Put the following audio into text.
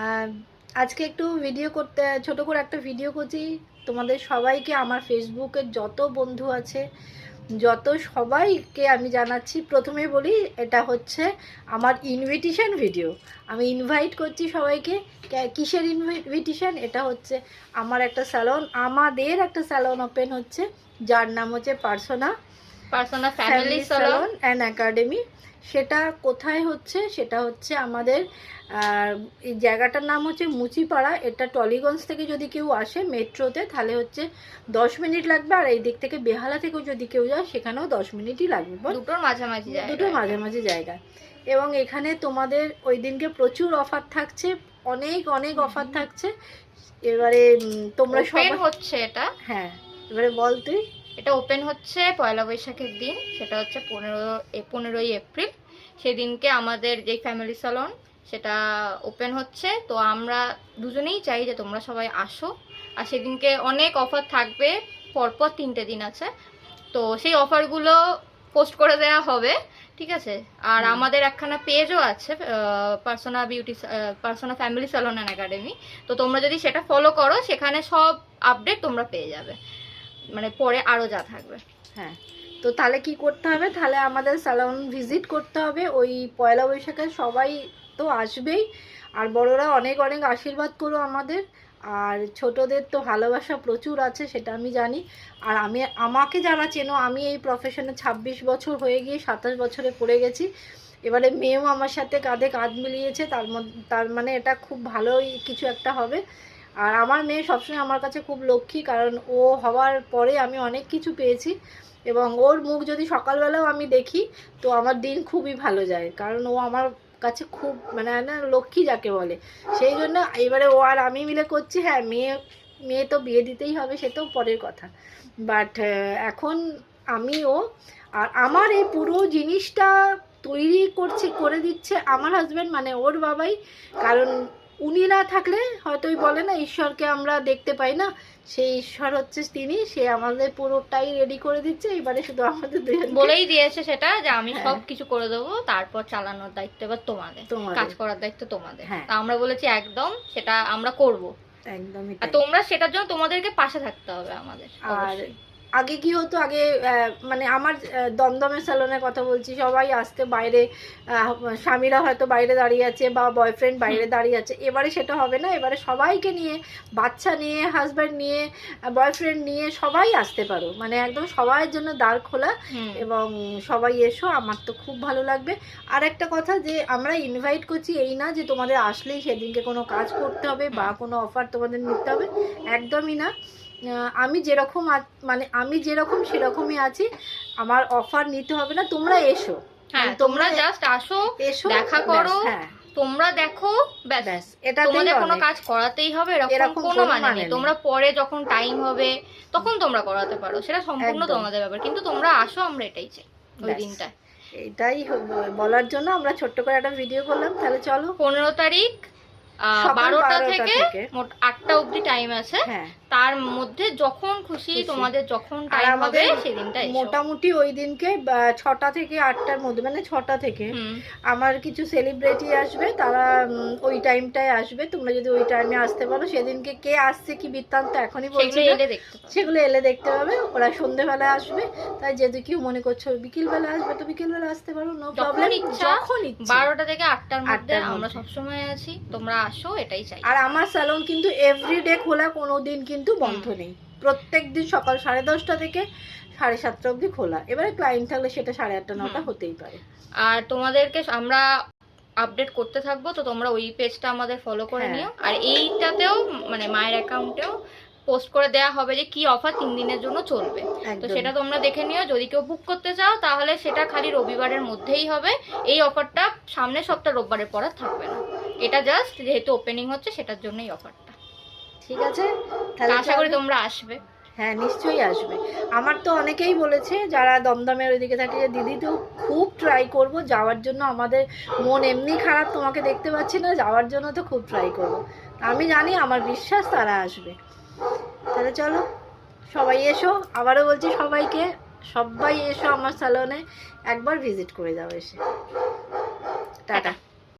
আর আজকে একটু ভিডিও করতে, ছোট করে একটা ভিডিও করছি তোমাদের সবাইকে, আমার ফেসবুকের যত বন্ধু আছে যত সবাইকে আমি জানাচ্ছি। প্রথমে বলি, এটা হচ্ছে আমার ইনভিটেশন ভিডিও। আমি ইনভাইট করছি সবাইকে। কিসের ইনভিটেশন? এটা হচ্ছে আমার একটা স্যালন, আমাদের একটা স্যালন ওপেন হচ্ছে, যার নাম হচ্ছে persona family salon and academy. সেটা কোথায় হচ্ছে? সেটা হচ্ছে আমাদের এই জায়গাটার নাম হচ্ছে মুচিপাড়া। এটা টলিগঞ্জ থেকে যদি কেউ আসে মেট্রোতে, তাহলে হচ্ছে 10 মিনিট লাগবে। আর এই দিক থেকে বেহালা থেকেও যদি কেউ যায়, সেখানেও 10 মিনিটই লাগবে। দুটোর মাঝামাঝি জায়গা। এবং এখানে তোমাদের ওই দিনকে প্রচুর অফার থাকছে, অনেক অনেক অফার থাকছে। এবারে তোমরা সবাই হচ্ছে এটা। হ্যাঁ, এবারে বল তুই। এটা ওপেন হচ্ছে পয়লা বৈশাখের দিন, সেটা হচ্ছে 15ই এপ্রিল। সেদিনকে আমাদের যে ফ্যামিলি স্যালন সেটা ওপেন হচ্ছে। তো আমরা দুজনেই চাই যে তোমরা সবাই আসো। আর সেদিনকে অনেক অফার থাকবে, পরপর 3টে দিন আছে। তো সেই অফারগুলো পোস্ট করে দেওয়া হবে, ঠিক আছে? আর আমাদের একখানা পেজও আছে, persona family salon and academy. তো তোমরা যদি সেটা ফলো করো, সেখানে সব আপডেট তোমরা পেয়ে যাবে, মানে পরে আরও যা থাকবে। হ্যাঁ, তো তাহলে কি করতে হবে? তাহলে আমাদের স্যালন ভিজিট করতে হবে ওই পয়লা বৈশাখে। সবাই তো আসবেই, আর বড়রা অনেক অনেক আশীর্বাদ করো আমাদের। আর ছোটদের তো ভালোবাসা প্রচুর আছে, সেটা আমি জানি। আর আমাকে যারা চেনো, আমি এই প্রফেশনে 26 বছর হয়ে গিয়ে 27 বছরে পড়ে গেছি। এবারে মেয়েও আমার সাথে কাঁধে কাঁধ মিলিয়েছে, তার মানে এটা খুব ভালোই কিছু একটা হবে। আর আমার মেয়ে সবসময় আমার কাছে খুব লক্ষ্মী, কারণ ও হওয়ার পরে আমি অনেক কিছু পেয়েছি। এবং ওর মুখ যদি সকালবেলাও আমি দেখি, তো আমার দিন খুবই ভালো যায়, কারণ ও আমার কাছে খুব মানে না লক্ষ্মী যাকে বলে। সেই জন্য এবারে ও আর আমি মিলে করছি। হ্যাঁ, মেয়ে তো বিয়ে দিতেই হবে, সে তো পরের কথা। বাট এখন আমি ও, আর আমার এই পুরো জিনিসটা তৈরি করে দিচ্ছে আমার হাজব্যান্ড, মানে ওর বাবাই। কারণ উনি না থাকলে হয়তো ওই বলে না, ঈশ্বরকে আমরা দেখতে পাই না, সেই ঈশ্বর হচ্ছে তিনি। সে আমাদের পুরোটাই রেডি করে দিচ্ছে। এবারে শুধু আমাদের বলেই দিয়েছে সেটা, যে আমি সব কিছু করে দেবো, তারপর চালানোর দায়িত্ব এবার তোমাদের, কাজ করার দায়িত্ব তোমাদের। তা আমরা বলেছি একদম সেটা আমরা করব, একদমই। আর তোমরা সেটার জন্য তোমাদেরকে পাশে থাকতে হবে আমাদের। আর আগে কি হতো, আগে মানে আমার দমদমের স্যালনের কথা বলছি, সবাই আসতে বাইরে, স্বামীরা হয়তো বাইরে দাঁড়িয়ে আছে বা বয়ফ্রেন্ড বাইরে দাঁড়িয়ে আছে। এবারে সেটা হবে না, এবারে সবাইকে নিয়ে, বাচ্চা নিয়ে, হাজব্যান্ড নিয়ে, বয়ফ্রেন্ড নিয়ে সবাই আসতে পারো, মানে একদম সবার জন্য দ্বার খোলা। এবং সবাই এসো, আমার তো খুব ভালো লাগবে। আর একটা কথা, যে আমরা ইনভাইট করছি এই না যে তোমাদের আসলেই সেদিনকে কোনো কাজ করতে হবে বা কোনো অফার তোমাদের নিতে হবে, একদমই না। আমি যেরকম মানে আমি যেরকম সেরকমই আছি, আমার অফার নিতে হবে না। তোমরা এসো, হ্যাঁ, তোমরা জাস্ট আসো, দেখা করো, তোমরা দেখো, ব্যাস। এটা তোমাদের কোনো কাজ করাতেই হবে এরকম কোনো মানে নেই। তোমরা পরে যখন টাইম হবে তখন তোমরা করাতে পারো, সেটা সম্পূর্ণ তোমাদের ব্যাপার। কিন্তু তোমরা আসো, আমরা এটাই চাই ওই দিনটা। এটাই বলার জন্য আমরা ছোট্ট করে একটা ভিডিও করলাম। তাহলে চলো, 15 তারিখ 12টা থেকে মোট 8টা অবধি টাইম আছে। তার মধ্যে যখন খুশি তোমাদের যখন টাইম হবে সেদিনটা এসো। মোটামুটি ওই দিনকে 6টা থেকে 8টার মধ্যে, মানে 6টা থেকে আমার কিছু সেলিব্রিটি আসবে, তারা ওই টাইমটায় আসবে। তোমরা যদি ওই টাইমে আসতে পারো, সেদিনকে কে আসছে কি বৃত্তান্ত এখনই বলছি, সেগুলো এলে দেখতে পাবে। ওরা সন্ধ্যেবেলায় আসবে, তাই যদি কেউ মনে করছো বিকেলবেলা আসবে, তো বিকেলবেলা আসতে পারো, নো প্রবলেম। যখন ইচ্ছা 12টা থেকে 8টার মধ্যে আমরা সবসময় আছি, তোমরা আসো, এটাই চাই। আর আমার স্যালন কিন্তু এভরিডে খোলা, কোনো দিন কিন্তু বন্ধ নেই। প্রত্যেক দিন সকাল 10:30 থেকে 7:30 অবধি খোলা। এবারে ক্লায়েন্ট থাকলে সেটা 8:30 9টা হতেই পারে। আর তোমাদেরকে আমরা আপডেট করতে থাকবো, তো তোমরা ওই পেজটা আমাদের ফলো করে নিও। আর এইটাতেও মানে মায়ের অ্যাকাউন্টেও পোস্ট করে দেওয়া হবে যে কি অফার 3 দিনের জন্য চলবে, তো সেটা তোমরা দেখে নিও। যদি কেউ বুক করতে চাও, তাহলে সেটা খালি রবিবারের মধ্যেই হবে। এই অফারটা সামনের সপ্তাহ রোববারের পর থাকবে না। এটা জাস্ট যেহেতু ওপেনিং হচ্ছে, সেটার জন্যই অফারটা। ঠিক আছে, তাহলে আশা করি তোমরা আসবে। হ্যাঁ, নিশ্চয়ই আসবে। আমার তো অনেকেই বলেছে যারা দমদমের ওইদিকে থাকে, যে দিদি তো খুব ট্রাই করব যাওয়ার জন্য, আমাদের মন এমনি খারাপ তোমাকে দেখতে পাচ্ছি না, যাওয়ার জন্য তো খুব ট্রাই করব। আমি জানি, আমার বিশ্বাস তারা আসবে। তাহলে চলো, সবাই এসো। আবারও বলছি সবাইকে, সবাই এসো আমার স্যালনে, একবার ভিজিট করে যাও এসে। টাটা।